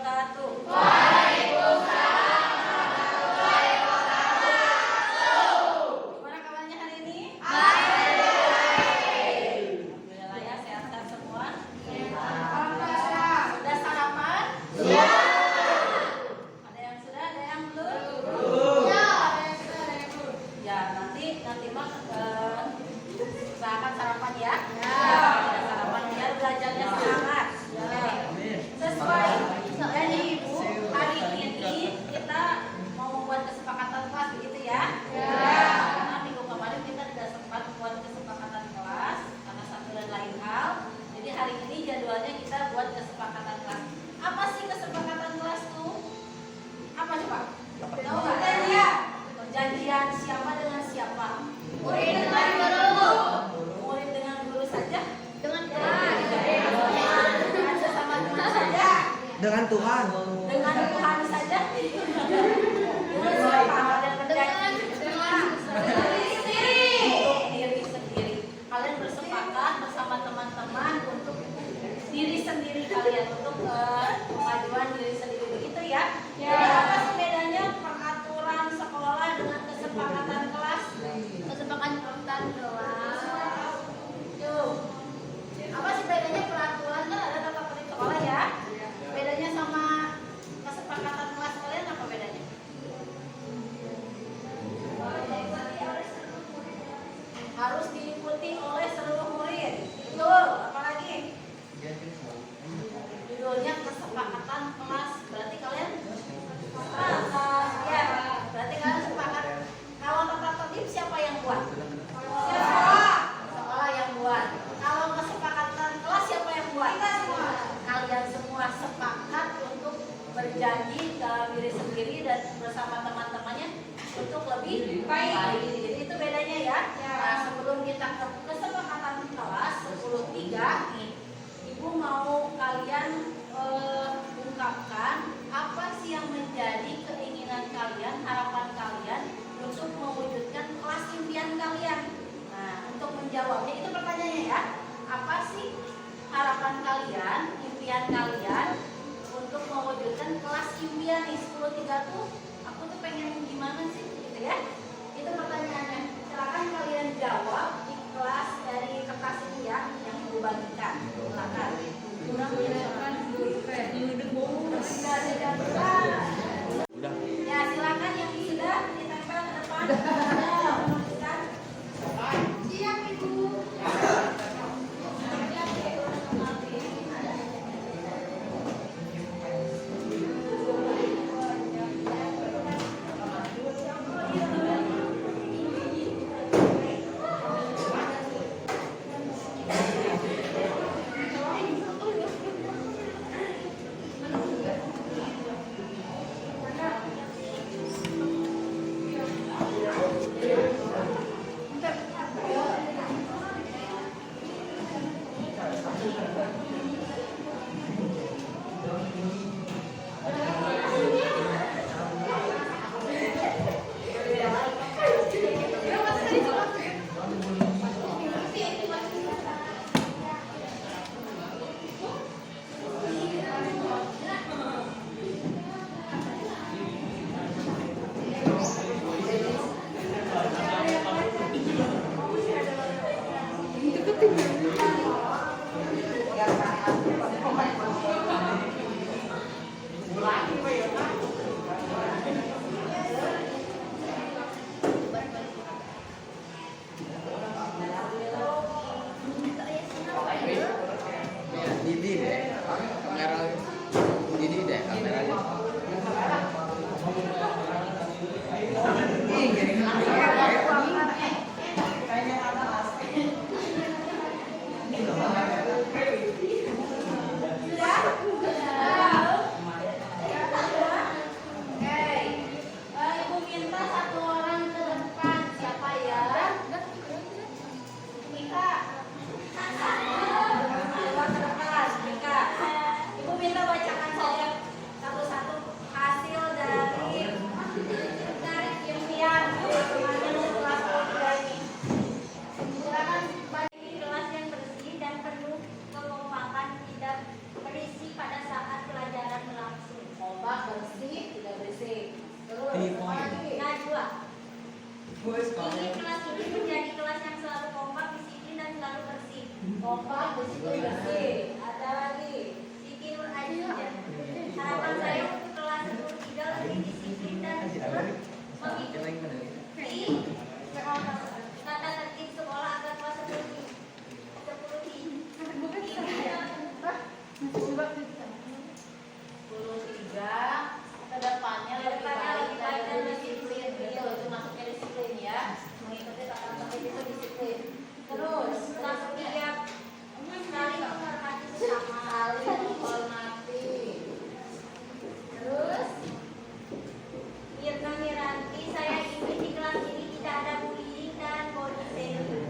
wabarakatuh. Gimana kabarnya hari ini? Alhamdulillah ya, sehat-sehat semua. Sudah sarapan? Ada yang sudah, ada yang belum? Ya, nanti mah usahakan sarapan ya. Sarapan biar belajarnya semangat. Sesuai dari Ibu, hari ini kita mau membuat kesepakatan kelas begitu ya. Karena minggu kemarin kita tidak sempat membuat kesepakatan kelas karena satu dan lain hal. Jadi hari ini jadwalnya kita buat kesepakatan kelas. Apa sih kesepakatan kelas tuh? Apa coba? Tahu nggak? Perjanjian siapa dengan siapa? Murid dengan guru. Murid dengan guru saja? Dengan sesama guru saja? Dengan Tuhan. Dengan Tuhan saja? Dengan siapa? Kalian berjanji? Diri sendiri. Kalian bersepakat bersama teman-teman untuk diri sendiri kalian, untuk kemajuan diri sendiri, begitu ya? Jadi apa sih bedanya peraturan sekolah dengan kesepakatan kelas? Kesepakatan kelas. Tuh. Apa sih bedanya peraturan? Kan ada tata tertib sekolah ya. Bedanya sama kesepakatan kelas kalian apa bedanya? Harus diikuti oleh seluruh murid. Betul. Apalagi? Judulnya kesepakatan kelas. Berarti kalian sepakat. Ya. Berarti kalian sepakat. Kalau tata tertib siapa yang buat? Sekolah. Sekolah yang buat. Kalau kesepakatan kelas siapa yang buat? Kita semua. Kalian semua sepakat untuk berjanji dalam diri sendiri dan bersama teman-temannya untuk lebih baik. Jadi itu bedanya ya. Nah, sebelum kita ke kesepakatan kelas 10.3 nih, Ibu mau kalian ungkapkan apa sih yang menjadi keinginan kalian, harapan kalian untuk mewujudkan kelas impian kalian. Nah, untuk menjawabnya itu pertanyaannya ya. Apa sih harapan kalian, impian kalian untuk mewujudkan kelas impian nih 10.3 tuh? Aku tuh pengen gimana sih gitu ya. Itu pertanyaannya. Silakan kalian jawab di kelas dari kertas ini ya yang Ibu bagikan. Silakan. Udah ya, silakan yang sudah ditempel ke depan. Siap Ibu. Mika. Ibu minta Ingin kelas ini menjadi kelas yang selalu kompak, disiplin dan selalu bersih. Kompak, disiplin, bersih. Ada lagi. Siti Nur Aisha. Harapan saya untuk kelas 10 lebih disiplin dan mengikuti tata tertib sekolah agar kelas 10 kedepannya lebih baik dan disiplin gitu, itu masuknya disiplin ya, mengikuti tata tertib itu disiplin. Terus kelas 3 saling menghormati sesama, saling menghormati. Terus Mirna Miranti, saya ingin di kelas ini tidak ada bullying dan body shaming.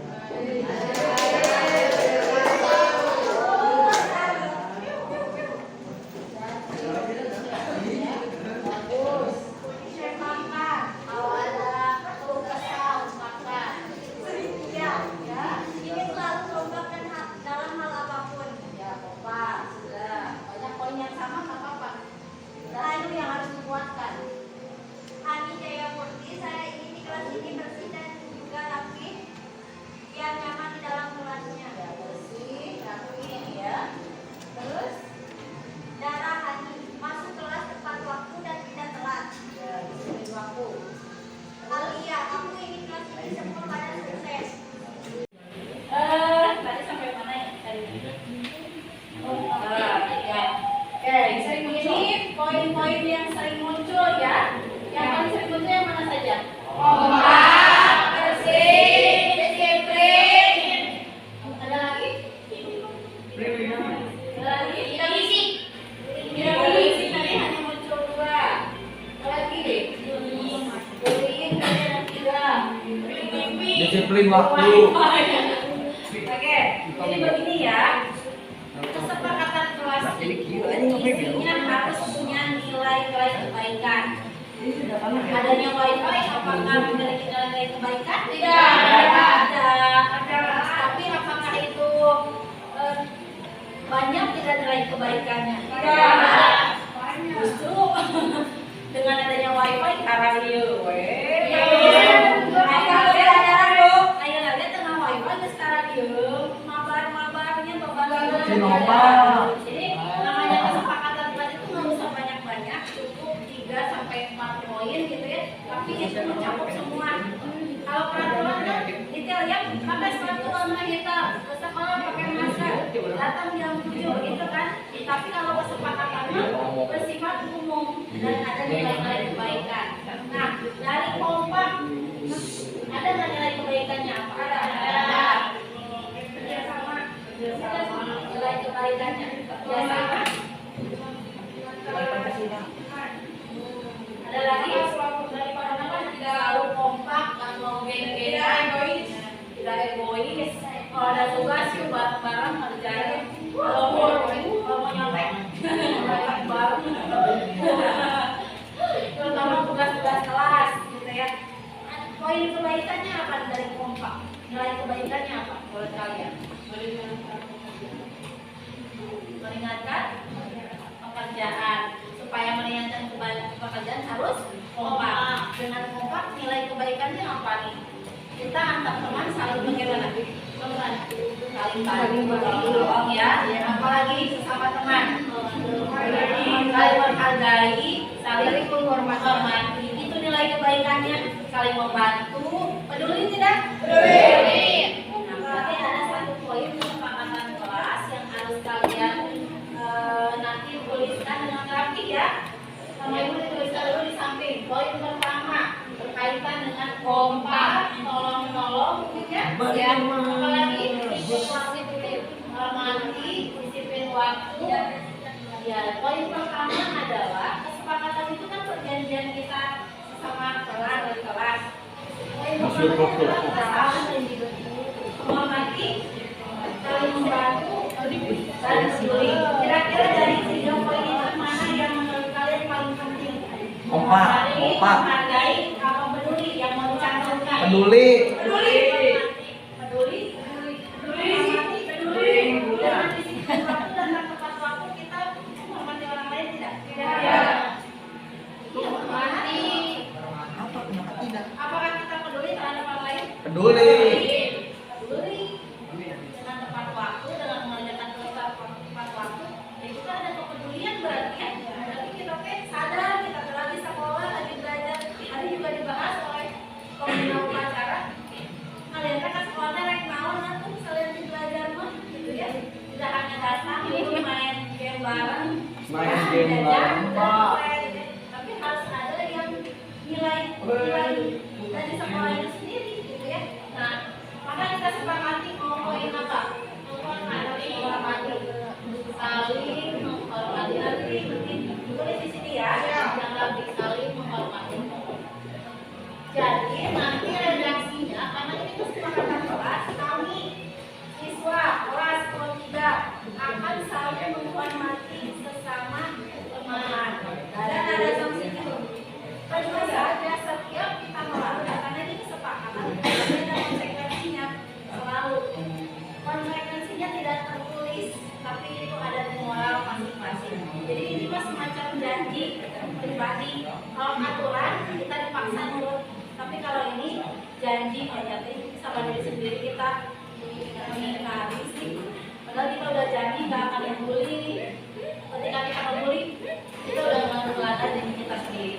Poin-poin yang sering muncul ya. Yang paling sering muncul yang mana saja? Kompak, bersih, disiplin. Ada lagi? Ada lagi? Tidak berisik. Tidak berisik tadi hanya muncul 2. Ada lagi? Bullying ada 3. Disiplin waktu. Oke, jadi begini ya. Kesepakatan kelas isinya harus punya nilai-nilai kebaikan. Adanya wifi, apakah memiliki nilai-nilai kebaikan? Tidak ada. Tapi apakah itu banyak tidak nilai kebaikannya? Tidak. Justru dengan adanya wifi kararieu we. Ayo lihat tengah wifi geus kararieu, mabar-mabarnya beban. Jadi namanya kesepakatan kelas itu nggak usah banyak-banyak, cukup 3 sampai 4 poin gitu ya. Tapi itu mencakup semua. Kalau peraturan kan detail ya, pakai sepatu warna hitam, ke sekolah pakai masker, datang jam 7 gitu kan. Tapi kalau kesepakatannya bersifat umum dan ada nilai-nilai kebaikan. Nah, dari kompak ada nggak nilai kebaikannya? Apa? Ada. Kerjasama. Nilai kebaikannya. Kerjasama. Ada lagi? Daripada nama tidak selalu kompak, nggak mau beda-beda, tidak egois. Kalau ada tugas yuk bareng-bareng kerjain. Kalau mau nyampe bareng. Terutama tugas-tugas kelas gitu ya. Poin kebaikannya apa dari kompak? Nilai kebaikannya apa? Boleh kalian? Meringankan pekerjaan. Supaya meringankan pekerjaan harus kompak. Dengan kompak nilai kebaikannya apa nih? Kita antar teman saling bagaimana? Saling bantu ya. Apalagi sesama teman. Saling menghargai, saling menghormati. Itu nilai kebaikannya. Saling membantu. Peduli tidak? Peduli. Nah, berarti ada satu poin kesepakatan kelas yang harus kalian nanti tuliskan dengan rapi ya. Sama ibu dituliskan dulu di samping. Poin pertama berkaitan dengan kompak, tolong-menolong, ya. Apalagi disiplin menghormati, disiplin waktu. Ya, poin pertama adalah kesepakatan itu kan perjanjian kita sama kelas. Poin pertama adalah menghormati, saling membantu, saling peduli. Kira-kira dari 3 poin itu mana yang menurut kalian paling penting? Kompak. Menghargai, apa peduli yang mau dicantumkan? Peduli. Dengan disiplin waktu dan tepat waktu kita menghormati orang lain tidak? Iya, menghormati. Apa? Kenapa tidak? Apakah kita peduli terhadap Peduli. Peduli dengan tepat waktu, dengan mengerjakan tepat waktu, itu kan ada kepedulian berarti ya. Berarti kita sadar, kita lagi sekolah, lagi belajar. Ada juga dibahas oleh pembina upacara. Kalian kan sekolahnya rek naon atuh salian belajar mah gitu ya. Tidak hanya datang main game bareng, Main game bareng, Pak. tapi harus ada yang nilai dari sekolah itu sendiri gitu ya. Nah, maka kita sepakati mau poin apa? Menghormati, saling menghormati. Nanti tulis di sini ya, yang lebih saling menghormati. Jadi nanti redaksinya, karena ini kesepakatan kelas, kami siswa kelas 3 akan saling menghormati sesama teman. Dan ada sanksinya. Kedua saja setiap kita melakukan, karena ini kesepakatan, ada konsekuensinya selalu. Konsekuensinya tidak tertulis, tapi itu ada di moral masing-masing. Jadi ini mah semacam janji pribadi. Kalau aturan kita dipaksa nurut, tapi kalau ini janji menyati sama diri sendiri kita mengingkari sih. Padahal kita udah janji nggak akan membuli. Ketika kita membuli, kita udah melanggar diri kita sendiri.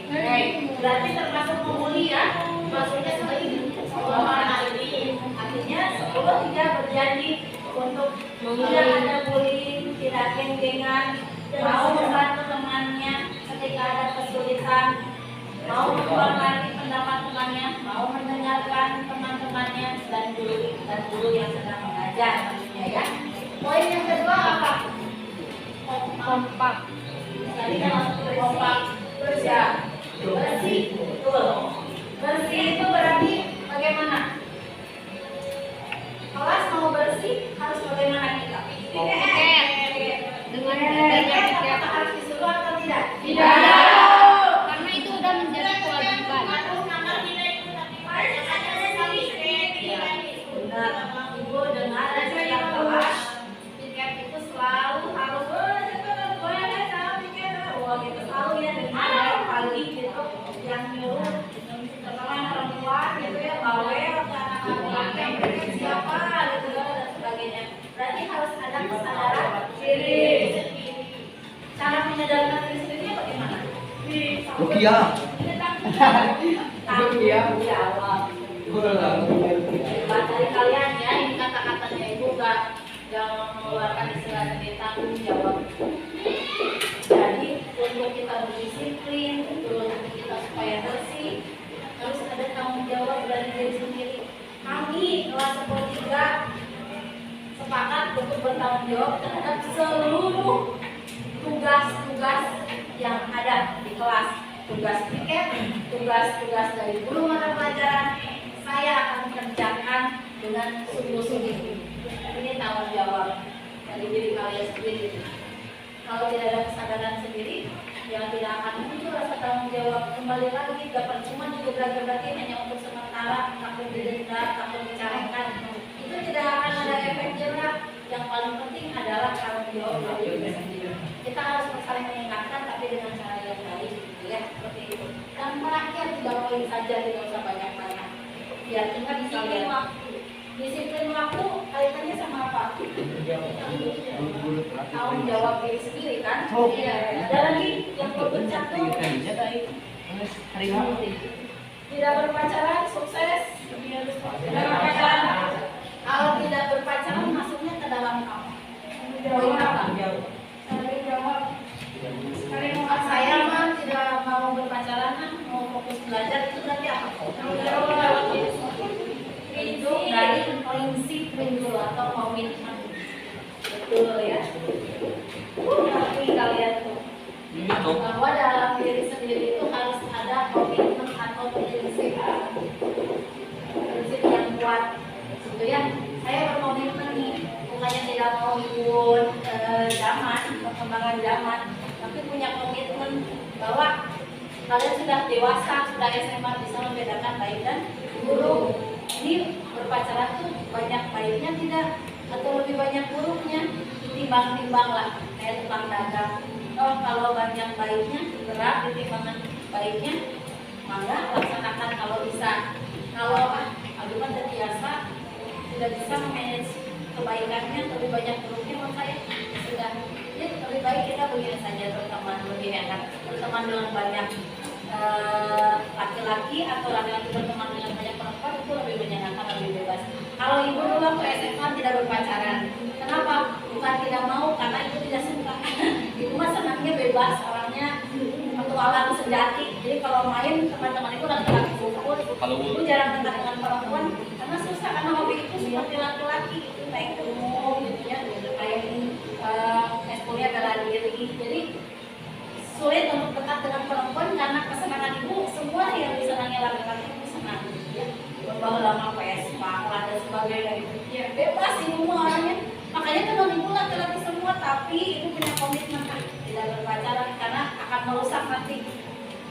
Berarti termasuk membuli ya. Maksudnya seperti ini. Artinya sebelum tidak berjanji untuk tidak ada bullying, tidak geng-gengan, mau membantu temannya ketika ada kesulitan, mau menghormati pendapat temannya, mau mendengarkan teman-temannya dan guru yang sedang mengajar tentunya ya. Poin yang kedua apa? Kompak. Tadi kan langsung kompak, bersih, betul. Bersih itu berarti bagaimana? Kelas mau bersih harus bagaimana kita? Dengan kita harus disuruh atau tidak? Tidak. Karena itu udah menjadi kewajiban. Ibu dengar dan setiap kelas tiket itu selalu harus gitu selalu ya dengar yang pagi gitu yang nyuruh terutama yang perempuan gitu ya bawel anak-anak siapa gitu dan sebagainya. Berarti harus ada kesadaran diri. Cara menyadarkan diri sendiri bagaimana? Rukiah. Tanggung jawab. Dari kalian ya, ini kata-katanya ibu jangan mengeluarkan istilah dari tanggung jawab. Jadi untuk kita berdisiplin, untuk kita supaya bersih, harus ada tanggung jawab dari diri sendiri. Kami kelas 3 sepakat untuk bertanggung jawab terhadap seluruh tugas-tugas yang ada di kelas. Tugas piket, tugas-tugas dari guru mata pelajaran, saya akan kerjakan dengan sungguh-sungguh. Ini tanggung jawab dari diri kalian sendiri. Kalau tidak ada kesadaran sendiri, yang tidak akan muncul rasa tanggung jawab. Kembali lagi, gak percuma juga belajar hanya untuk sementara, takut didenda, takut dicarekan. Itu tidak akan ada efek jerah. Yang paling penting adalah tanggung jawab dari diri sendiri. Kita harus saling mengingatkan, tapi dengan cara yang baik, gitu ya, seperti itu. Dan terakhir 3 poin saja, tidak usah banyak-banyak. Biar kita bisa lihat. Disiplin waktu kaitannya sama apa? Tanggung jawab diri sendiri kan? Ada lagi yang berbicara tidak berpacaran sukses. Tidak berpacaran. Kalau tidak berpacaran masuknya ke dalam apa? Poin apa? Saya mah tidak mau berpacaran, mau fokus belajar, itu berarti apa? Itu dari prinsip atau komitmen. Betul ya. Tapi kalian tuh bahwa dalam diri sendiri itu harus ada komitmen atau prinsip yang kuat. Gitu ya. Saya berkomitmen nih, bukannya tidak mau ikut zaman, perkembangan zaman, tapi punya komitmen bahwa kalian sudah dewasa, sudah SMA, bisa membedakan baik dan buruk. Ini berpacaran tuh banyak baiknya tidak, atau lebih banyak buruknya, ditimbang-timbang lah kayak tukang dagang. Oh, kalau banyak baiknya berat, ditimbangan baiknya maka laksanakan kalau bisa. Kalau cuma terbiasa tidak bisa manage kebaikannya, lebih banyak buruknya. Menurut saya sudah ya, lebih baik kita begini saja, berteman lebih enak, berteman dengan banyak laki-laki atau laki-laki berteman dengan banyak perempuan itu lebih menyenangkan, lebih bebas. Kalau ibu dulu waktu SMA tidak berpacaran, kenapa? Bukan tidak mau, karena ibu tidak suka. Ibu mah senangnya bebas, orangnya petualang sejati. Jadi kalau main teman-teman itu laki-laki kumpul, ibu jarang dekat dengan perempuan karena susah, karena hobi itu seperti laki-laki itu naik gunung gitu ya, kayak eskulnya bela diri. Jadi sulit untuk dekat dengan perempuan karena kesenangan ibu semua yang disenangi laki-laki itu senang ya, membawa lama Vespa lah dan sebagainya gitu ya, bebas ibu mah orangnya. Makanya teman ibu laki-laki semua, tapi ibu punya komitmen tidak berpacaran karena akan merusak nanti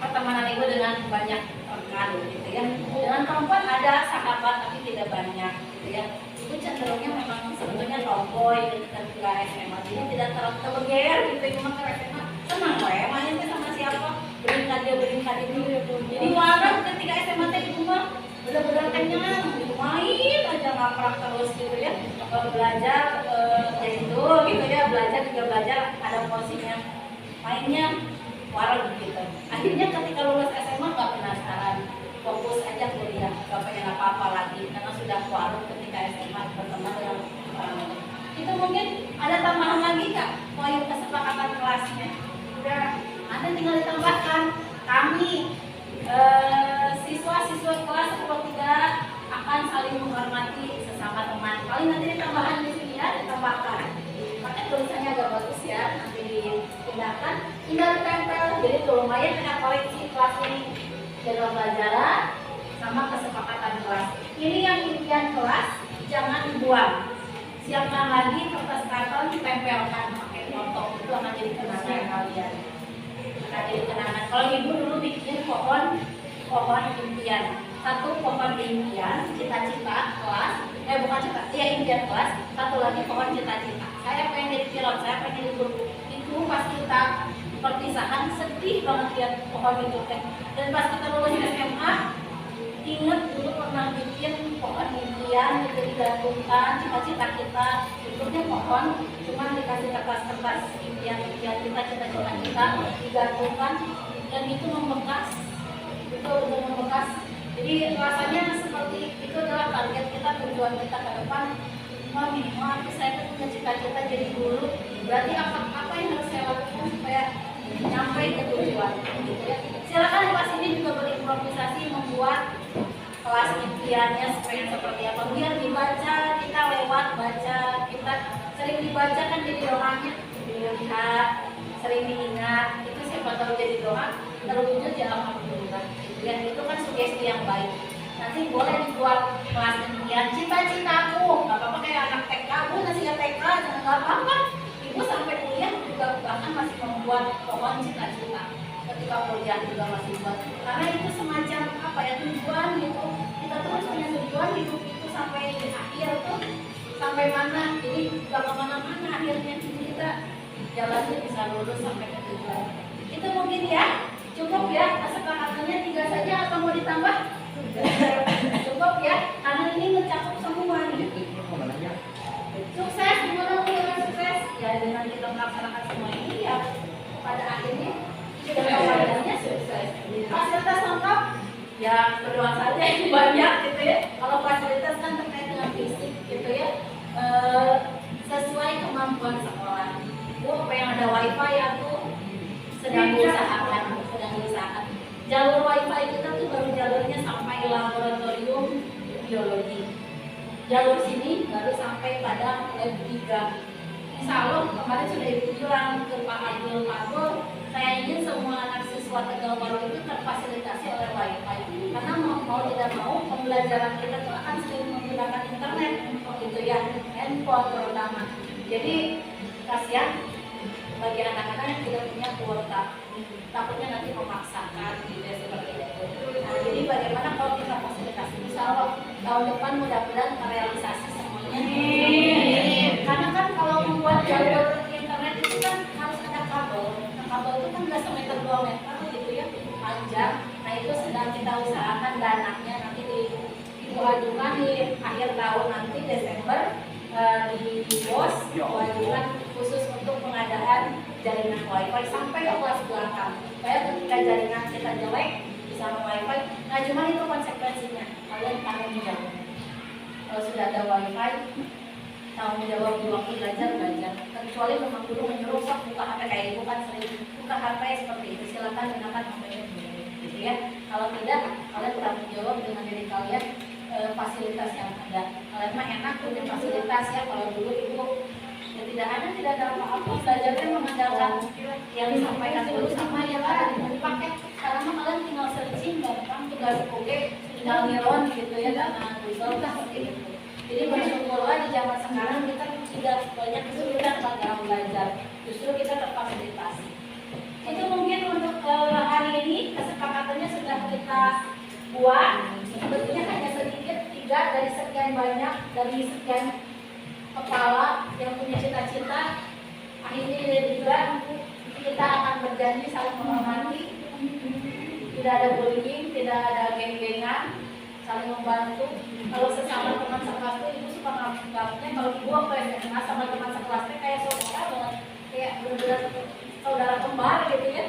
pertemanan ibu dengan banyak rekan gitu ya. Dengan perempuan ada sahabat tapi tidak banyak gitu ya. Ibu cenderungnya memang sebetulnya tomboy gitu ketika SMA, jadi tidak terlalu terberger gitu. Ibu mah ke SMA senang kok ya main sama siapa, beringkat itu. Jadi warang ketika SMA teh ibu mah benar-benar kenyang, main aja ngaprak terus gitu ya. Belajar itu gitu ya, belajar juga belajar, ada porsinya, mainnya warung gitu. Akhirnya ketika lulus SMA nggak penasaran, fokus aja kuliah, nggak pengen apa-apa lagi karena sudah warung ketika SMA berteman dengan orang. Itu mungkin ada tambahan lagi kak, poin kesepakatan kelasnya. Udah, Anda tinggal ditambahkan. Kami siswa-siswa kelas 23 akan saling menghormati sesama teman. Paling nanti ditambahan di sini ya, ditambahkan. Pakai tulisannya agak bagus ya, nanti dipindahkan, tinggal ditempel. Jadi tuh lumayan dengan koleksi kelas ini, jadwal pelajaran sama kesepakatan kelas. Ini yang impian kelas jangan dibuang. Siapkan lagi kertas karton, ditempelkan pakai foto, itu akan jadi kenangan kalian. Akan jadi kenangan. Kalau ibu dulu bikin pohon impian. Satu pohon impian, cita-cita kelas, bukan cita, ya impian kelas. Satu lagi pohon cita-cita. Saya pengen jadi pilot, saya pengen jadi guru. Itu pas kita perpisahan sedih banget lihat pohon itu teh. Dan pas kita lulus SMA, ingat dulu pernah bikin pohon impian, itu digantungkan cita-cita kita. Bentuknya pohon, cuman dikasih kertas-kertas impian kita, cita-cita kita digantungkan, dan itu membekas. Itu udah membekas. Jadi rasanya seperti itu adalah target kita, tujuan kita ke depan. Minimal saya punya cita-cita jadi guru. Berarti apa yang harus saya lakukan supaya nyampe ke tujuan? Gitu ya. Silakan di kelas ini juga berimprovisasi membuat kelas impiannya supaya seperti apa. Biar dibaca, kita lewat baca, kita sering dibaca kan jadi doanya, dilihat, sering diingat. Itu siapa tahu jadi doa terwujud ya alhamdulillah. Dan itu kan sugesti yang baik. Nanti boleh dibuat kelas impian cita-citaku, nggak apa-apa kayak anak TK, bu nasinya TK, jangan nggak apa-apa. Ibu sampai kuliah juga bahkan masih membuat pohon cita-cita. Ketika kuliah juga masih buat, karena itu semacam apa ya, tujuan gitu. Kita terus punya tujuan hidup itu sampai di akhir tuh, sampai mana? Jadi nggak kemana-mana akhirnya. Jadi kita jalannya bisa lulus sampai ke tujuan. Itu mungkin ya. Cukup ya, kesepakatannya 3 saja atau mau ditambah? Cukup ya, karena ini mencakup semua nih. Sukses, gimana dengan sukses? Ya dengan kita melaksanakan semua ini ya pada akhirnya jawabannya sukses. Fasilitas lengkap, ya berdoa saja yang banyak gitu ya. Kalau fasilitas kan terkait dengan fisik gitu ya, sesuai kemampuan sekolah. Bu, yang ada wifi ya tuh sedang diusahakan. Jalur wifi kita tuh baru jalurnya sampai laboratorium biologi. Jalur sini baru sampai pada lab 3. Insya Allah kemarin sudah ibu bilang ke Pak Abdul Fadl, saya ingin semua anak siswa Tegal Baru itu terfasilitasi oleh wifi. Karena mau tidak mau pembelajaran kita tuh akan sering menggunakan internet, gitu ya, handphone terutama. Jadi kasihan bagi anak-anak yang tidak punya kuota, takutnya nanti memaksakan gitu ya, seperti itu. Nah, jadi bagaimana kalau kita fasilitasi? Insya Allah tahun depan mudah-mudahan terrealisasi semuanya. Karena kan kalau membuat jalur internet itu kan harus ada kabel. Nah, kabel itu kan nggak semeter 2 meter gitu ya, panjang. Nah itu sedang kita usahakan dananya nanti di Ibu diwajibkan di akhir tahun nanti Desember di BOS diwajibkan khusus untuk pengadaan jaringan wifi sampai ke kelas belakang. Supaya ketika jaringan kita jelek bisa wifi. Nah cuma itu konsekuensinya, kalian tanggung jawab. Kalau sudah ada wifi, tanggung jawab di waktu belajar. Kecuali memang guru menyuruh sok buka HP kayak ibu kan sering buka HP seperti itu, silakan gunakan HP-nya gitu ya. Kalau tidak, kalian tanggung jawab dengan diri kalian fasilitas yang ada. Kalian mah enak punya fasilitas ya. Kalau dulu ibu ya tidak ada apa-apa, belajarnya mengandalkan yang disampaikan dulu sama yang ada di paket. Sekarang mah kalian tinggal searching gampang, tugas oke, tinggal ngiron gitu ya, karena Google lah seperti itu. Jadi bersyukurlah di zaman sekarang kita tidak banyak kesulitan dalam belajar, justru kita terfasilitasi. Itu mungkin untuk hari ini kesepakatannya sudah kita buat. Sebetulnya hanya sedikit, 3 dari sekian banyak, dari sekian kepala yang punya cita-cita. Akhirnya juga kita akan berjanji saling menghormati, tidak ada bullying, tidak ada geng-gengan, saling membantu. Kalau sesama teman sekelas itu ibu suka ngabuknya, kalau ibu apa SMA sama teman sekelasnya kayak saudara banget, kayak benar-benar saudara kembar gitu ya,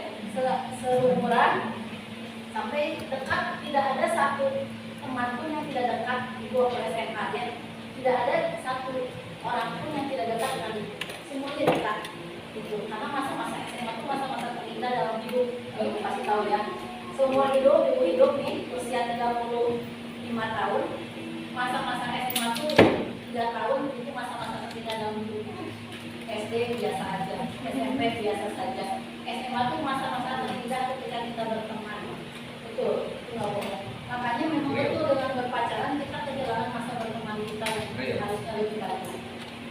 seumuran sampai dekat. Tidak ada satu teman pun yang tidak dekat ibu apa SMA ya, tidak ada satu orang pun yang tidak dekat dengan ibu, semuanya dekat gitu. Karena masa-masa SMA itu masa-masa terindah dalam hidup. Ibu kasih tahu ya, semua hidup ibu hidup nih usia 35 tahun. Masa-masa SMA itu 3 tahun itu masa-masa terindah dalam hidup. SD biasa aja, SMP biasa saja. SMA itu masa-masa terindah ketika kita berteman. Betul, itu nggak bohong. Makanya memang betul dengan berpacaran kita kehilangan masa berteman kita yang harus kita lakukan.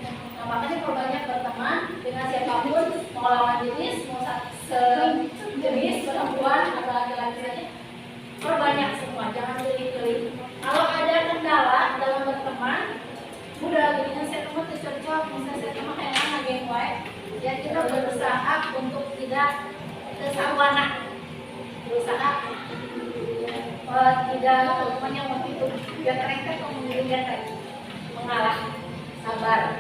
Nah, makanya perbanyak berteman dengan siapapun, mau lawan jenis, mau sejenis, perempuan atau laki-laki saja, perbanyak semua, jangan pilih-pilih. Kalau ada kendala dalam berteman, udah gini saya teman cocok, misalnya saya teman kayak mana geng wae, ya kita berusaha untuk tidak tersawana, berusaha tidak teman yang waktu itu biar terengket kemudian dia mengalah, sabar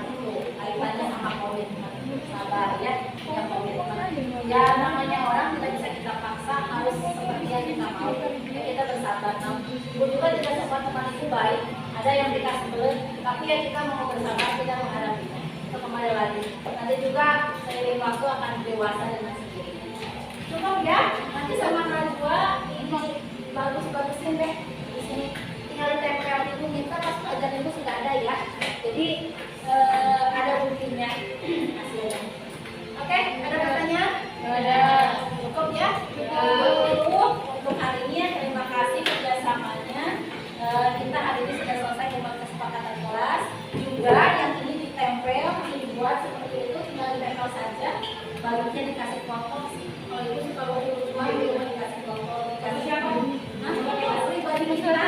dulu, kaitannya sama komitmen, sabar ya, ya komitmen. Ya namanya orang tidak bisa kita paksa harus seperti yang kita mau, ya kita bersabar. Nah, juga tidak semua teman itu baik, ada yang dikasih belut, tapi ya kita mau bersabar, tidak menghadapinya. Itu kembali lagi. Nanti juga seiring waktu akan dewasa dengan sendirinya. Cukup ya, nanti sama Najwa ini bagus-bagusin deh di sini. Tinggal ditempel itu kita pas pelajaran itu sudah ada ya. Jadi ada buktinya hasilnya. Oke, ada pertanyaan? Ada. Cukup ya. Cukup untuk hari ini. Terima kasih kerjasamanya. Kita hari ini sudah selesai dengan kesepakatan kelas. Juga yang ini ditempel, dibuat seperti itu, tinggal ditempel saja. Baliknya dikasih kelompok sih. Kalau itu suka lucu-lucuan, di rumah dikasih kelompok. Dikasih siapa? Nah, pakai baju kita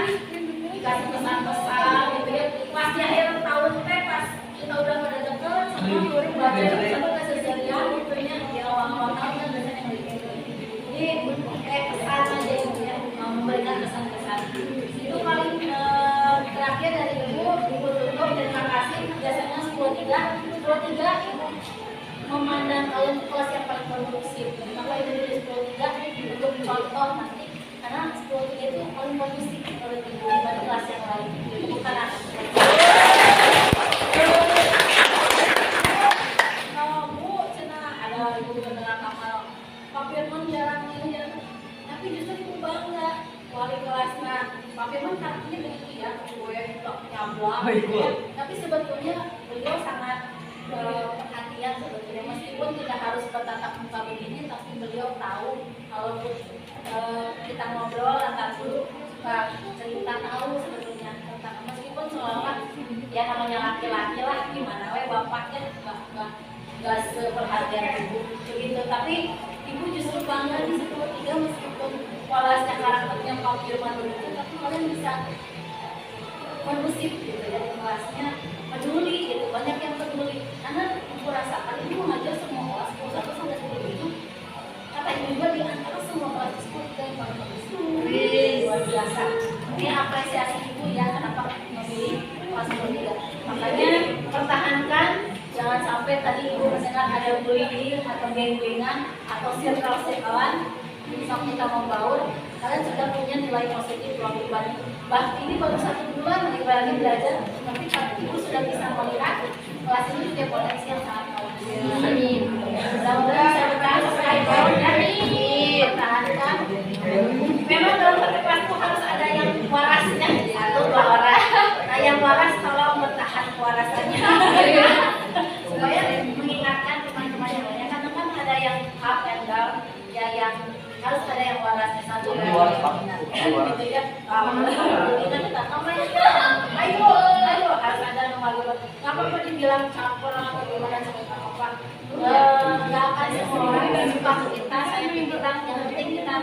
dikasih pesan-pesan gitu ya. Pas di akhir tahun teh pas kita udah pada deket sama guru belajar sama keseharian gitu ya. Di awal-awal tahun kan biasanya begitu. Jadi kayak pesan aja gitu ya, memberikan pesan-pesan. Itu paling terakhir dari ibu tutup. Terima kasih. Biasanya 10.3 ibu memandang kalian kelas yang paling kondusif. Maka itu dari 10.3 untuk contoh nanti, karena 10.3 itu paling kondusif kalau dibanding kelas yang lain. Bukan aku. Kalau bu, cina ada ibu beneran kapal. Pak Firman jarang ini, tapi justru ibu bangga wali kelasnya. Pak Firman kakinya begitu ya, gue nyablak. Tapi sebetulnya beliau sangat perhatian sebetulnya, meskipun tidak harus bertatap muka begini, tapi beliau tahu kalau kita ngobrol antar guru suka cerita tahu sebetulnya tentang, meskipun selama ya namanya laki-laki lah gimana bapaknya nggak seperhatian ibu begitu, tapi ibu justru bangga di 10.3 meskipun kelasnya karakternya Pak Firman begitu, tapi kalian bisa kondusif gitu ya di kelasnya, peduli gitu, banyak yang peduli. Karena aku rasakan ibu mengajar semua kelas 1 sampai 10 kata ibu juga di antara semua kelas 10 yang paling bagus, luar biasa. Ini apresiasi ibu bullying atau geng-gengan atau circle-circlean bisa kita membaur. Kalian sudah punya nilai positif ruang pribadi. Bahkan ini baru 1 bulan ibaratnya belajar, tapi ibu sudah bisa melihat kelas ini punya potensi yang sangat bagus. Mudah-mudahan bisa bertahan sampai tahun ini. Pertahankan. Memang dalam satu kelas itu harus ada yang warasnya, 1 2 orang. Nah yang waras tolong bertahan warasannya. Supaya mengingatkan teman-teman yang lainnya. Karena kan ada yang up and down, ya yang harus ada yang warasnya satu gitu ya. Ayo harus ada nomor. Nggak apa-apa dibilang campur atau gimana sampai apa. Nggak akan semua orang suka kita, saya kita yang penting kita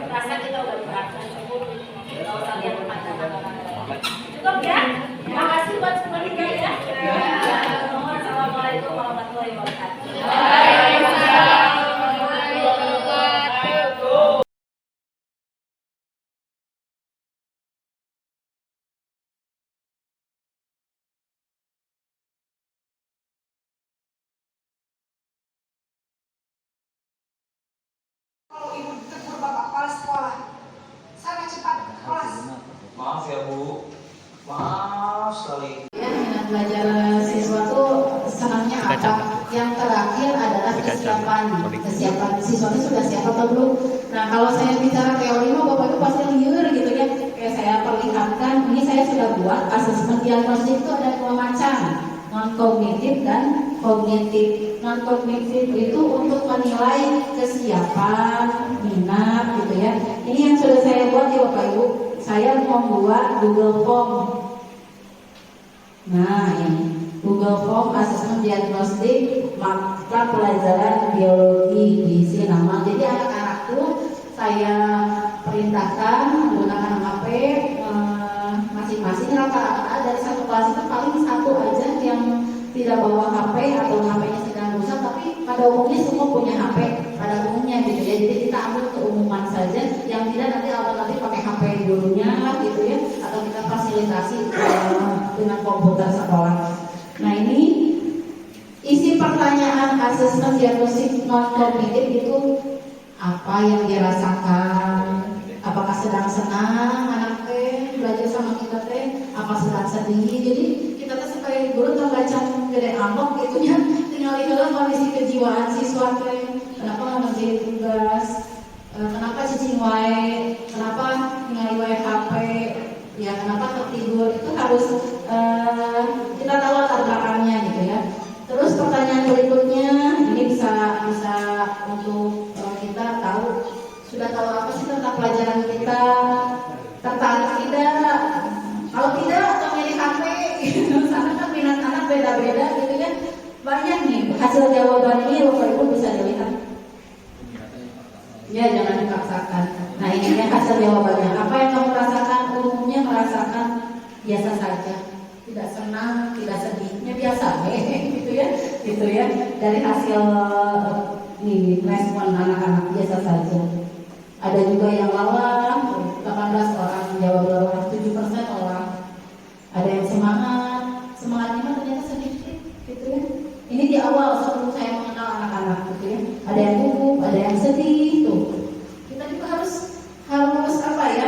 rasa kita udah berhasil cukup. Nggak usah lihat pandangan orang lain. Cukup ya. Terima kasih buat semuanya ya. Assalamualaikum warahmatullahi wabarakatuh. Kalau ibu tegur bapak kepala sekolah, sangat cepat kelas. Maaf ya Bu, maaf sekali. Ya, minat belajar siswa itu senangnya apa? Yang terakhir adalah kesiapan siswa itu sudah siap atau belum. Nah kalau saya bicara teori mah bapak itu pasti liur gitu ya. Kayak saya perlihatkan, ini saya sudah buat asesmen diagnostik itu ada 2 macam, non kognitif dan kognitif. Non kognitif itu untuk menilai kesiapan, minat gitu ya. Ini yang sudah saya buat ya Bapak Ibu. Saya membuat Google Form. Nah ini Google Form asesmen diagnostik mata pelajaran biologi diisi nama. Jadi anak-anak tuh saya perintahkan menggunakan HP masing-masing rata-rata dari satu kelas itu paling 1 aja yang tidak bawa HP atau HP-nya sedang rusak, tapi pada umumnya semua punya HP pada umumnya gitu ya. Jadi kita ambil keumuman saja, yang tidak nanti alternatif pakai HP dulunya gitu ya, atau kita fasilitasi dengan komputer sekolah. Nah ini isi pertanyaan asesmen diagnostik non kognitif itu apa yang dirasakan, apakah sedang senang anak teh belajar sama kita teh, apa sedang sedih. Jadi kita tuh sebagai guru tak baca gede amok gitu ya, tinggal lihat kondisi kejiwaan siswa teh, kenapa nggak ngerjain tugas, kenapa cicing wae, kenapa ningali wae HP, ya kenapa ketidur. Itu harus kita tahu latar belakangnya gitu ya. Terus pertanyaan berikutnya ini bisa untuk kita tahu, sudah tahu apa sih tentang pelajaran kita, tertarik tidak? Kalau tidak atau milih HP gitu, karena kan minat anak beda-beda gitu ya. Banyak nih hasil jawaban ini Bapak Ibu bisa dilihat. Ya jangan dipaksakan. Nah ini ya hasil jawabannya. Apa yang kamu rasakan? Umumnya merasakan biasa saja, tidak senang, tidak sedihnya biasa, gitu ya. Dari hasil nih respon anak-anak biasa saja. Ada juga yang lelah, 18 orang jawab lelah, 7% lelah. Ada yang semangatnya ternyata sedikit, gitu ya. Ini di awal sebelum saya mengenal anak-anak, gitu ya. Ada yang gugup, ada yang sedih, tuh. Kita juga harus apa ya?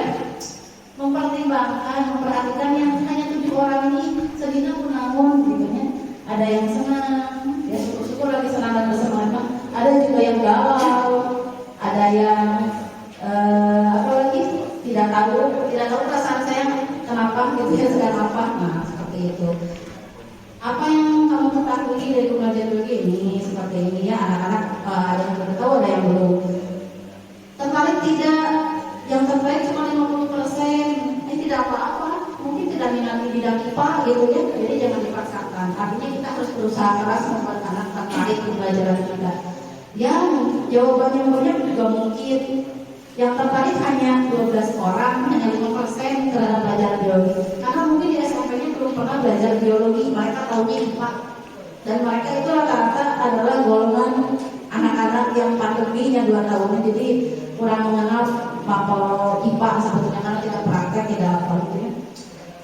Mempertimbangkan, memperhatikan yang hanya 7 orang ini sedihnya pun namun, gitu ya. Ada yang senang, ya syukur-syukur lagi senang dan bersemangat. Ada juga yang galau, ada yang apalagi tidak tahu perasaan saya kenapa gitu ya, sedang apa. Nah seperti itu. Apa yang kamu ketahui dari pembelajaran begini seperti ini ya anak-anak, ada yang sudah tahu, ada yang belum. Tertarik tidak? Yang terbaik cuma 50%. Ini tidak apa-apa. Mungkin tidak minat di bidang IPA gitu ya. Jadi jangan dipaksakan. Artinya kita harus berusaha keras membuat anak tertarik di pelajaran kita. Ya jawabannya banyak juga mungkin. Yang tertarik hanya 12 orang, hanya 5% terhadap pelajaran biologi. Karena mungkin di SMP-nya belum pernah belajar biologi, mereka tahunya IPA. Dan mereka itu rata-rata adalah golongan anak-anak yang pandeminya 2 tahun, jadi kurang mengenal mapel IPA sebetulnya karena tidak praktek, tidak apa gitu ya.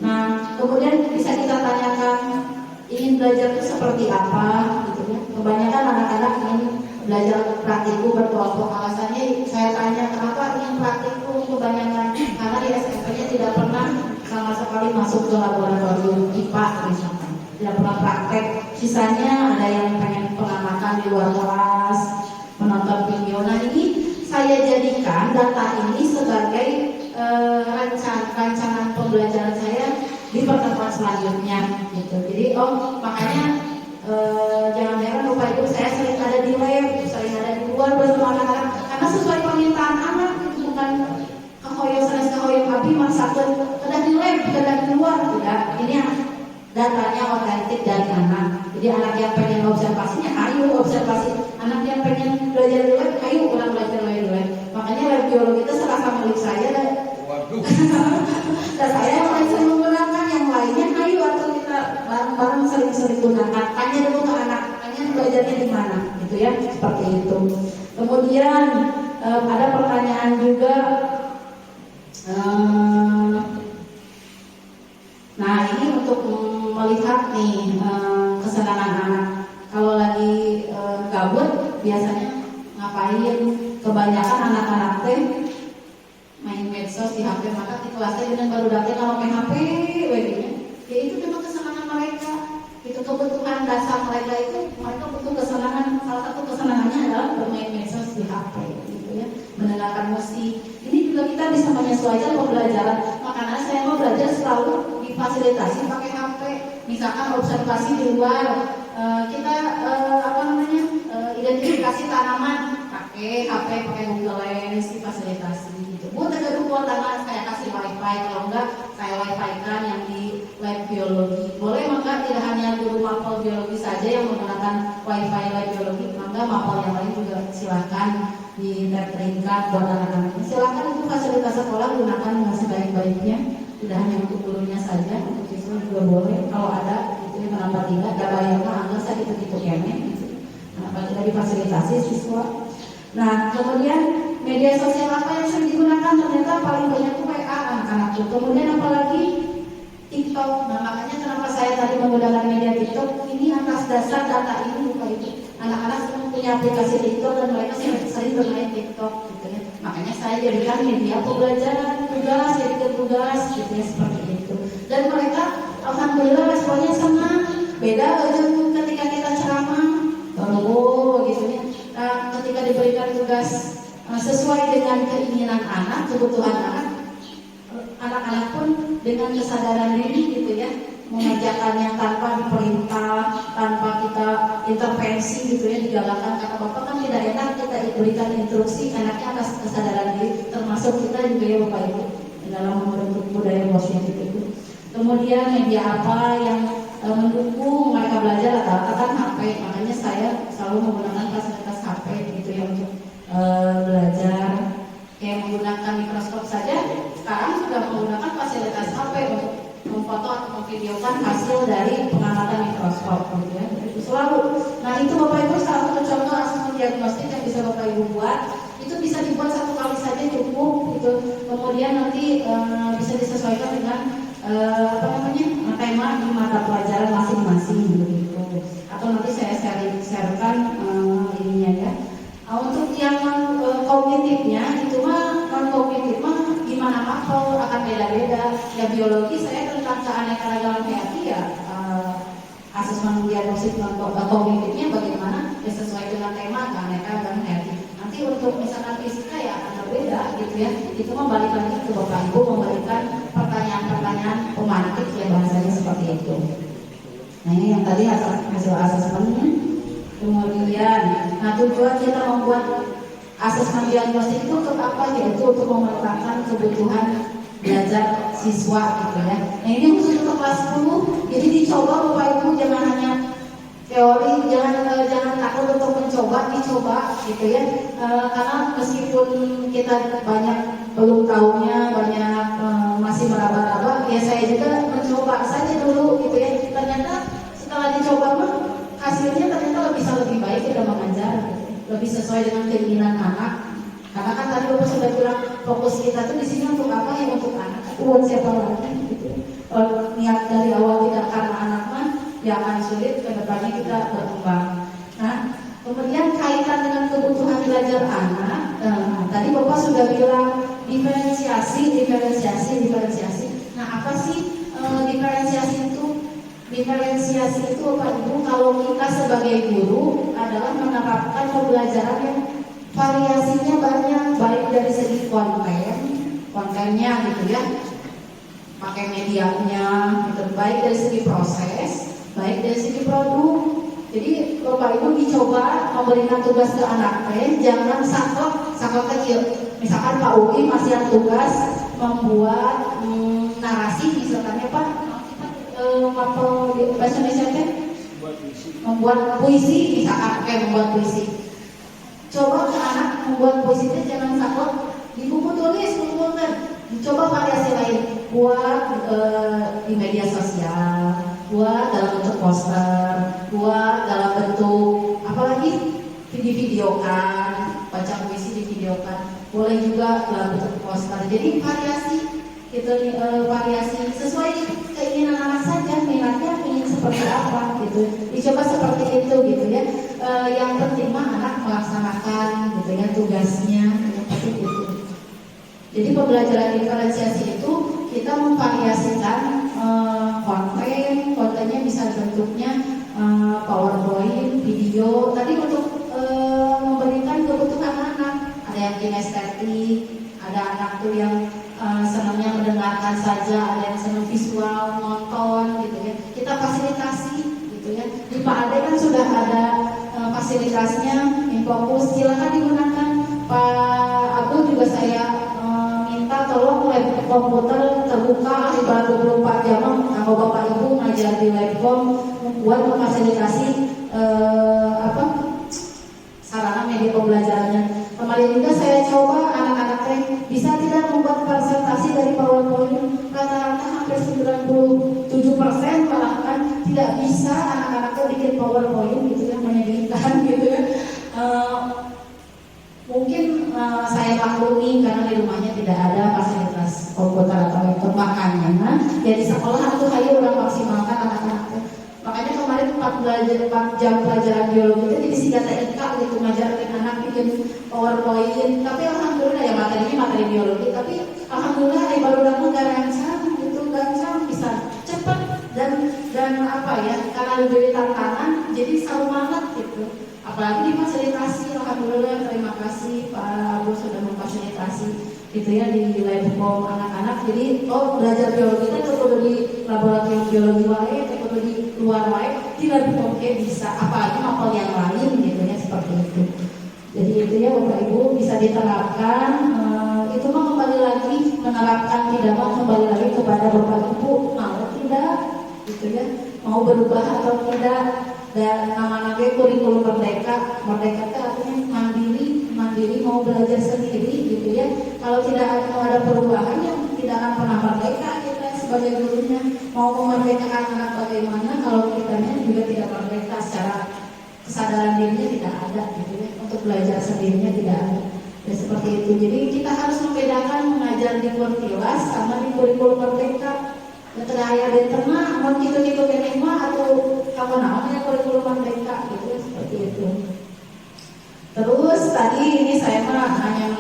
Nah, kemudian bisa kita tanyakan ingin belajar itu seperti apa gitu ya. Kebanyakan anak-anak anak ingin belajar praktikum berkelompok. Alasannya saya tanya kenapa ingin praktikum kebanyakan, karena di SMP-nya tidak pernah sama sekali masuk ke laboratorium IPA misalkan, tidak pernah praktek. Sisanya ada yang pengen pengamatan di luar kelas, menonton video. Nah ini saya jadikan data ini sebagai rancangan pembelajaran saya di pertemuan selanjutnya gitu. Jadi makanya jangan heran Bapak Ibu, saya sering ada di lab, sering ada di luar bersama anak-anak karena sesuai permintaan anak, bukan kehoyong abi maksakan ada di lab, ada di luar, tidak. Ini datanya otentik dari anak. Jadi anak yang pengen observasinya, ayo observasi. Anak yang pengen belajar di lab, ayo ulang belajar di lab. Makanya lab biologi itu serasa milik saya. Waduh. Dan saya yang paling sering menggunakan, yang lainnya ayo atau kita bareng-bareng sering-sering gunakan. Tanya dulu ke anak, tanya belajarnya di mana, gitu ya, seperti itu. Kemudian ada pertanyaan juga. Nah ini untuk melihat nih kesenangan anak. Kalau lagi gabut biasanya ngapain? Kebanyakan anak-anak teh main medsos di HP, maka di kelasnya dengan baru datang kalau main HP, begini. Ya itu memang kesenangan mereka. Itu kebutuhan dasar mereka itu, mereka butuh kesenangan. Salah satu kesenangannya adalah bermain medsos di HP, gitu ya, mendengarkan musik. Ini juga kita bisa menyesuaikan pembelajaran. Makanya saya mau belajar selalu difasilitasi pakai HP. Misalkan observasi di luar, kita identifikasi tanaman pakai HP, pakai Google Lens, difasilitasi. Bu, tidak kuat tangan, saya kasih wifi, kalau enggak saya wifi kan yang di lab biologi. Boleh maka tidak hanya guru mapel biologi saja yang menggunakan wifi lab biologi, maka mapel yang lain juga silakan diterapkan buat anak-anak. Silakan itu fasilitas sekolah gunakan dengan sebaik-baiknya, tidak hanya untuk gurunya saja, untuk siswa juga boleh. Kalau ada itu kenapa tidak? Gak bayar mah, anggap saya gitu kene. Kenapa tidak difasilitasi siswa? Nah, kemudian media sosial apa yang sering digunakan? Ternyata paling banyak itu WA anak-anak itu. Kemudian apalagi TikTok. Nah makanya kenapa saya tadi menggunakan media TikTok ini atas dasar data ini Bapak Ibu. Anak-anak semua punya aplikasi TikTok dan mereka sering bermain TikTok gitu ya. Makanya saya jadikan media pembelajaran, tugas, jadikan tugas gitu ya, seperti itu. Dan mereka alhamdulillah responnya senang. Beda ketika kita ceramah, gitu ya. Ketika diberikan tugas sesuai dengan keinginan anak, kebutuhan anak-anak pun dengan kesadaran diri gitu ya, mengerjakannya tanpa diperintah, tanpa kita intervensi gitu ya, digalakkan. Karena Bapak kan tidak enak kita berikan instruksi, anaknya atas kesadaran diri, termasuk kita juga ya Bapak Ibu dalam membentuk budaya positif itu. Kemudian media apa yang mendukung mereka belajar atau kan HP, makanya saya selalu menggunakan fasilitas HP gitu ya untuk belajar. Kayak menggunakan mikroskop saja sekarang sudah menggunakan fasilitas HP untuk memfoto atau memvideokan hasil dari pengamatan mikroskop gitu ya. Itu selalu. Nah itu Bapak Ibu salah satu contoh asesmen diagnostik yang bisa Bapak Ibu buat. Itu bisa dibuat satu kali saja cukup gitu. Kemudian nanti bisa disesuaikan dengan tema di mata pelajaran masing-masing begitu. Atau nanti saya sharekan ininya ya. Untuk yang kognitifnya itu mah non kognitif mah gimana mapel akan beda-beda. Ya biologi saya tentang keanekaragaman hayati ya asesmen diagnosis non kognitifnya bagaimana ya sesuai dengan tema keanekaragaman hayati. Nanti untuk misalkan fisika ya akan berbeda gitu ya. Itu mah balik lagi ke Bapak Ibu memberikan pertanyaan-pertanyaan pemantik ya bahasanya seperti itu. Nah ini yang tadi hasil asesmennya. Kemudian, nah tujuan kita membuat asesmen diagnostik itu untuk apa? Yaitu untuk memetakan kebutuhan belajar siswa gitu ya. Nah ini khusus untuk kelas 10. Jadi dicoba Bapak Ibu, jangan hanya teori, jangan takut untuk dicoba gitu ya. Karena meskipun kita banyak belum tahunya, banyak masih meraba-raba, ya saya juga mencoba saja dulu gitu ya. Ternyata setelah dicoba mah hasilnya ternyata bisa lebih baik kita mengajar, lebih sesuai dengan keinginan anak. Karena kan tadi Bapak sudah bilang fokus kita tuh di sini untuk apa ya, untuk anak. Buat siapa lagi gitu. Kalau niat dari awal tidak karena anak mah, ya akan sulit kedepannya kita berkembang. Nah, Kemudian kaitan dengan kebutuhan belajar anak, tadi Bapak sudah bilang diferensiasi. Nah, apa sih diferensiasi itu? Diferensiasi itu Bapak Ibu, kalau kita sebagai guru adalah menerapkan pembelajaran yang variasinya banyak, baik dari segi kontennya gitu ya, pakai medianya, gitu. Baik dari segi proses, baik dari segi produk. Jadi Bapak Ibu dicoba memberikan tugas ke anak jangan saklek kecil. Misalkan Pak Ugi masih yang tugas membuat narasi, misalnya Pak, bahasa Indonesia membuat puisi, misalkan membuat puisi. Coba ke anak membuat puisi itu jangan saklek di buku tulis, kumpulkan. Coba variasi lain, buat di media sosial, buat dalam bentuk poster, buat dalam bentuk apalagi videokan, baca puisi divideokan, boleh juga dalam bentuk poster. Jadi variasi gitu, variasi sesuai keinginan anak saja, minatnya ingin seperti apa gitu, dicoba seperti itu gitu ya. Yang penting mah anak melaksanakan gitu ya tugasnya seperti itu. Jadi pembelajaran diferensiasi itu kita memvariasikan kontennya bisa bentuknya PowerPoint, video. Tadi untuk memberikan kebutuhan anak, ada yang kinestetik, ada anak tuh yang senangnya mendengarkan saja, ada yang senang visual, nonton gitu ya. Kita fasilitasi gitu ya. Di Pak Ade kan sudah ada fasilitasnya, Infokus, silakan digunakan. Pak Abdul juga saya minta tolong lab komputer terbuka ibarat 24 jam kalau Bapak Ibu ngajar di Labcom buat memfasilitasi sarana media pembelajarannya. Kemarin juga saya coba anak-anak bisa tidak membuat presentasi dari PowerPoint, rata-rata hampir 97% bahkan tidak bisa anak-anaknya bikin PowerPoint gitu ya, menyedihkan gitu ya. Mungkin saya maklumi karena di rumahnya tidak ada fasilitas komputer atau laptop, makanya ya di sekolah itu hanya orang maksimalkan anak-anak. Makanya kemarin 4 jam pelajaran biologi itu jadi singkat TIK gitu, ngajarin anak bikin PowerPoint. Tapi alhamdulillah ya materinya materi biologi, tapi alhamdulillah baru dapat gancang gitu, gancang bisa cepat dan apa ya, karena lebih tantangan jadi semangat gitu. Apalagi difasilitasi, alhamdulillah terima kasih Pak Abu sudah memfasilitasi gitu ya di Labcom anak-anak. Jadi belajar biologi itu perlu di laboratorium biologi wae, perlu di luar wae, tidak bisa apalagi mapel yang lain gitu ya, seperti itu. Jadi itu ya Bapak Ibu bisa diterapkan. Itu mah kembali lagi menerapkan, tidak mau kembali lagi kepada Bapak Ibu mau tidak gitu ya, mau berubah atau tidak. Dan nama-nama kurikulum merdeka itu artinya mandiri mau belajar sendiri gitu ya. Kalau tidak ada perubahan ya tidak akan pernah merdeka kita sebagai gurunya. Mau memerdekakan anak bagaimana kalau kitanya juga tidak merdeka secara kesadaran dirinya, tidak ada gitu ya. Untuk belajar sendirinya tidak ada. Ya seperti itu. Jadi kita harus membedakan mengajar di Kurtilas sama di kurikulum merdeka. Terakhir dan pernah mau gitu-gitu kenema atau apa namanya kurikulum merdeka gitu ya, seperti itu. Terus tadi ini saya hanya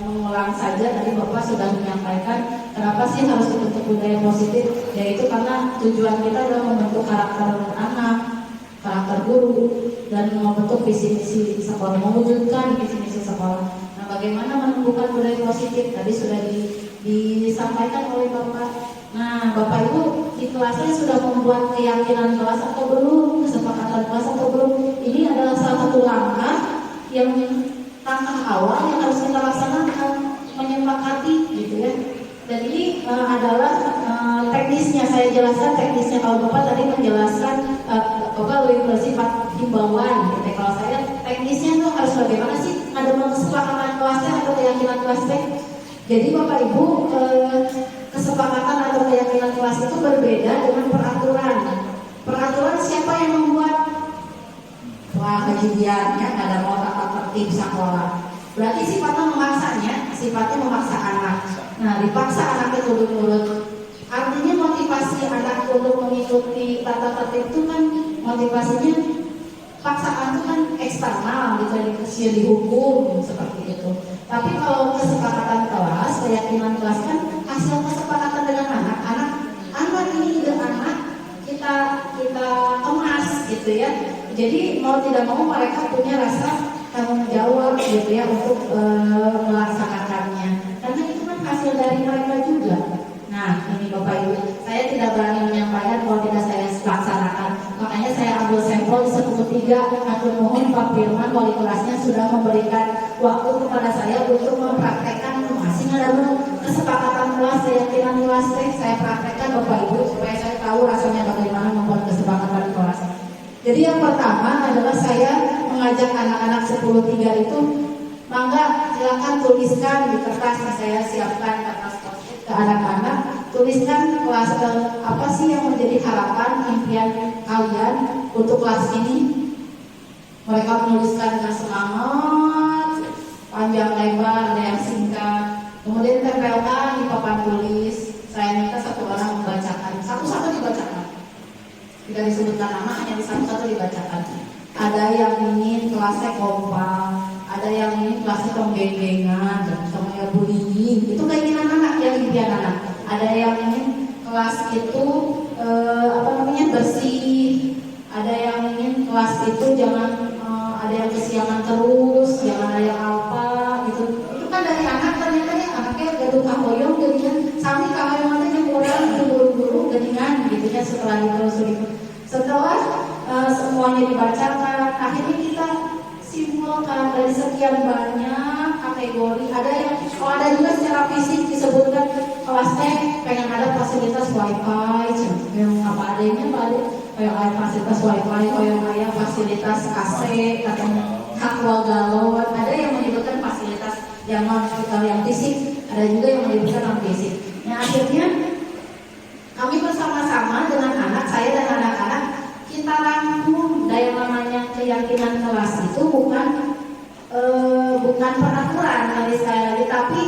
mengulang saja, tadi Bapak sudah menyampaikan kenapa sih harus dibentuk budaya positif, yaitu karena tujuan kita adalah membentuk karakter anak, karakter guru, dan membentuk visi misi sekolah, mewujudkan visi misi sekolah. Nah, bagaimana menumbuhkan budaya positif tadi sudah disampaikan oleh Bapak. Nah, Bapak Ibu di kelasnya sudah membuat keyakinan kelas atau belum, kesepakatan kelas atau belum? Ini adalah salah satu langkah awal yang harus kita laksanakan, menyepakati gitu ya. Dan ini adalah teknisnya, saya jelaskan teknisnya. Kalau Bapak tadi menjelaskan Bapak lebih bersifat himbauan gitu. Kalau saya teknisnya tuh harus bagaimana sih? Ada kesepakatan kelasnya atau keyakinan kelasnya? Jadi Bapak Ibu kesepakatan atau keyakinan kelas itu berbeda dengan peraturan. Peraturan siapa yang membuat? Wah, kejadiannya ada mau tata tertib sekolah. Berarti sifatnya memaksa anak. Nah, dipaksa anak itu nurut. Artinya motivasi anak untuk mengikuti tata tertib itu kan motivasinya paksaan itu kan eksternal gitu, dihukum seperti itu. Tapi kalau kesepakatan kelas, keyakinan kelas kan hasil kesepakatan dengan anak-anak ini ide anak kita kemas gitu ya. Jadi mau tidak mau mereka punya rasa tanggung jawab gitu ya untuk melaksanakannya. Karena itu kan hasil dari mereka juga. Nah ini Bapak Ibu, saya tidak berani menyampaikan kalau tidak saya laksanakan. Makanya saya ambil sampel di 10.3. Aku mohon Pak Firman wali kelasnya sudah memberikan waktu kepada saya untuk mempraktekkan masing ada kesepakatan kelas, keyakinan kelas saya praktekkan Bapak Ibu supaya saya tahu rasanya bagaimana membuat kesepakatan kelas. Jadi yang pertama adalah saya mengajak anak-anak 10.3 itu, mangga silakan tuliskan di kertas yang saya siapkan kertas ke anak-anak, tuliskan kelas apa sih yang menjadi harapan impian kalian untuk kelas ini. Mereka menuliskan dengan semangat, panjang lebar, ada yang singkat. Kemudian tempelkan di papan tulis. Saya minta satu orang membacakan, satu-satu dibacakan. Tidak disebutkan nama, hanya satu-satu dibacakan. Ada yang ingin kelasnya kompak, ada yang ingin kelasnya penggeng-gengan, semuanya bullying. Itu keinginan anak, ya impian anak. Ada yang ingin kelas itu bersih. Ada yang ingin kelas itu jangan ada yang kesiangan terus, jangan ada yang apa gitu. Itu kan dari anak, ternyata ya anaknya gaduh kahoyong jadinya sami kahoyong yang kurang buru-buru jadinya gitu ya. Setelah ditelusuri, setelah semuanya dibacakan, akhirnya kita simpulkan dari sekian banyak kategori. Ada yang ada juga secara fisik disebutkan kelasnya pengen ada fasilitas wifi, yang apa adanya kayak ada fasilitas wifi, kayak ada fasilitas AC atau aqua galon. Ada yang menyebutkan fasilitas yang yang fisik, ada juga yang menyebutkan non fisik. Nah akhirnya kami bersama-sama dengan anak saya dan anak-anak kita rangkum dari namanya keyakinan kelas itu bukan peraturan dari saya lagi, tapi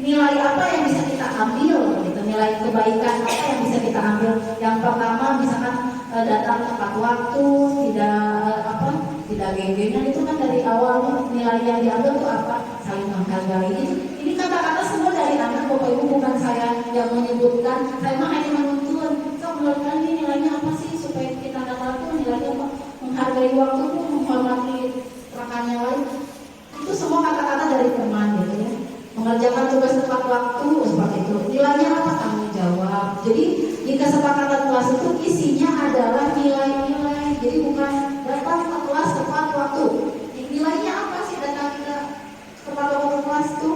nilai apa yang bisa kita ambil gitu, nilai kebaikan apa yang bisa kita ambil. Yang pertama misalkan datang tepat waktu, tidak geng-gengan, itu kan dari awal nilai yang diambil itu apa? Saling menghargai. Ini kata-kata semua dari anak Bapak Ibu, bukan saya yang menyebutkan. Saya mah hanya menuntun. So menurut kalian nilainya apa sih supaya kita dapat itu nilainya apa? Menghargai waktu, menghormati rekan yang lain. Itu semua kata-kata dari teman gitu ya. Mengerjakan tugas tepat waktu seperti itu. Nilainya apa? Tanggung jawab. Jadi di kesepakatan kelas itu isinya adalah nilai-nilai. Jadi bukan datang ke kelas tepat waktu. Nilainya apa sih datang ke tepat waktu kelas itu?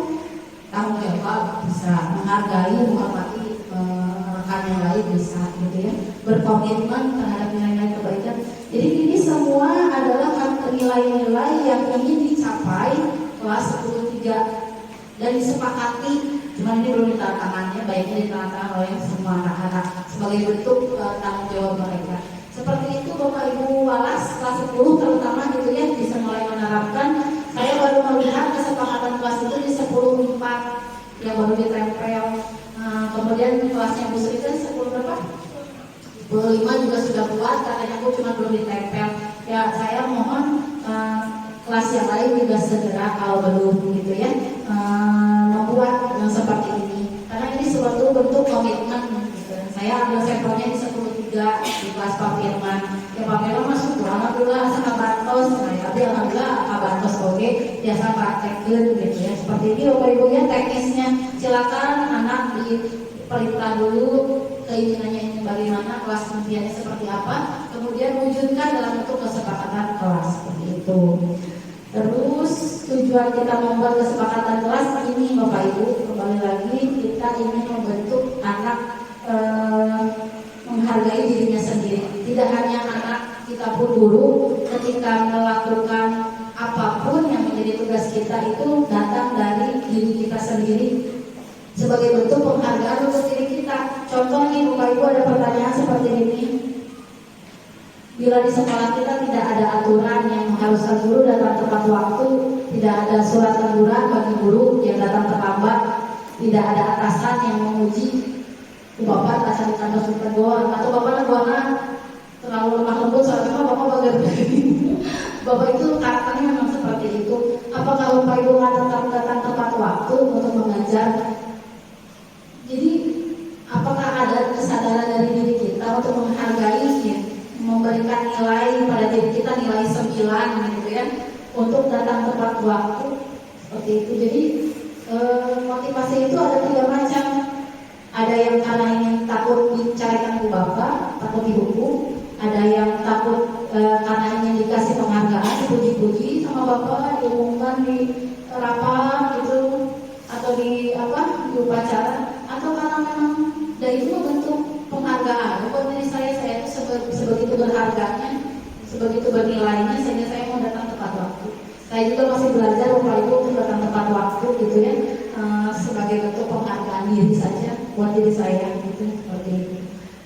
Tanggung jawab, bisa menghargai, menghormati rekan yang lain, bisa gitu ya. Berkomitmen terhadap nilai-nilai kebaikan. Jadi ini semua adalah nilai-nilai yang ingin dicapai kelas 10.3 dan disepakati. Cuman ini belum ditandatangannya, baiknya ditandatangan oleh semua anak-anak sebagai bentuk tanggung jawab mereka. Seperti itu Bapak Ibu Walas kelas 10 terutama gitu ya, bisa mulai menerapkan. Saya baru melihat kesepakatan kelas itu di 10.4 yang baru ditempel. Kemudian kelasnya Bu Sri kan 10 berapa? 5 juga sudah kuat, katanya aku cuma belum ditempel. Ya saya mohon kelas yang lain juga segera kalau belum gitu ya membuat yang seperti ini, karena ini suatu bentuk komitmen gitu. Saya ambil sampelnya di 10.3 di kelas Pak Firman. Ya Pak Firman masuk alhamdulillah asa bantos, tapi alhamdulillah bantos oke biasa praktekeun gitu ya. Seperti ini Bapak Ibu ya teknisnya. Silakan anak diperintah dulu keinginannya ini bagaimana, kelas impiannya seperti apa, kemudian wujudkan dalam bentuk kesepakatan kelas seperti itu. Terus tujuan kita membuat kesepakatan kelas ini Bapak Ibu, kembali lagi kita ingin membentuk anak menghargai dirinya sendiri. Tidak hanya anak, kita pun guru ketika melakukan apapun yang menjadi tugas kita itu datang dari diri kita sendiri sebagai bentuk penghargaan untuk diri kita. Contoh nih Bapak Ibu, ada pertanyaan seperti ini. Bila di sekolah kita tidak ada aturan yang mengharuskan guru datang tepat waktu, tidak ada surat teguran bagi guru yang datang terlambat, tidak ada atasan yang menguji, Bapak atasan di kantor tegur, atau Bapak neguangan terlalu lemah lembut, soalnya Bapak bagai begini. Bapak itu karakternya memang seperti itu. Apakah Bapak Ibu akan datang tepat waktu untuk mengajar? Jadi apakah ada kesadaran dari diri kita untuk menghargai, ya, memberikan nilai pada diri kita, nilai 9 gitu ya, untuk datang tepat waktu seperti itu. Jadi motivasi itu ada 3 macam. Ada yang karena ingin takut dicarikan ke bapak, takut dihukum. Ada yang takut karena ingin dikasih penghargaan, dipuji-puji sama bapak, diumumkan di rapat gitu, atau di upacara, atau karena memang dari itu bentuk penghargaan. Buat diri saya itu sebegitu berharganya, sebegitu bernilainya, sehingga saya mau datang tepat waktu. Saya juga masih belajar Bapak Ibu untuk datang tepat waktu gitu ya, sebagai bentuk penghargaan diri saja buat diri saya gitu, seperti itu.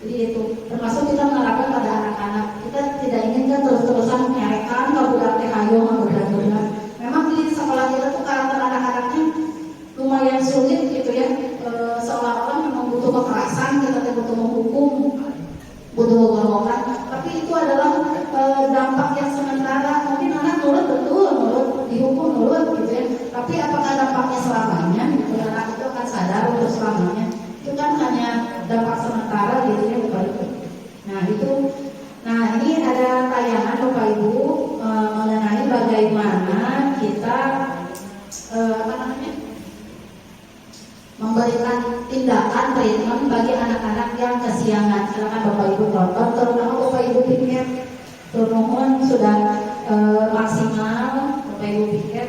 Jadi itu termasuk kita menerapkan pada anak-anak. Kita tidak ingin kan terus-terusan menyarekan kalau budak teh hayo ngabudak-budak. Memang di sekolah kita tuh karakter anak-anaknya lumayan sulit gitu ya, seolah-olah memang butuh kekerasan, kita butuh menghukum, butuh gorokan. Tapi itu adalah dampak yang sementara. Mungkin anak nurut, betul nurut, dihukum nurut gitu ya. Tapi apakah dampaknya selamanya? Gitu, anak itu akan sadar untuk selamanya. Itu kan hanya dampak sementara gitu ya Bapak Ibu. Nah ini ada tayangan Bapak Ibu mengenai bagaimana kita memberikan tindakan treatment bagi anak-anak yang kesiangan. Silakan Bapak Ibu tonton, terutama Bapak Ibu pikir turun sudah maksimal Bapak Ibu pikir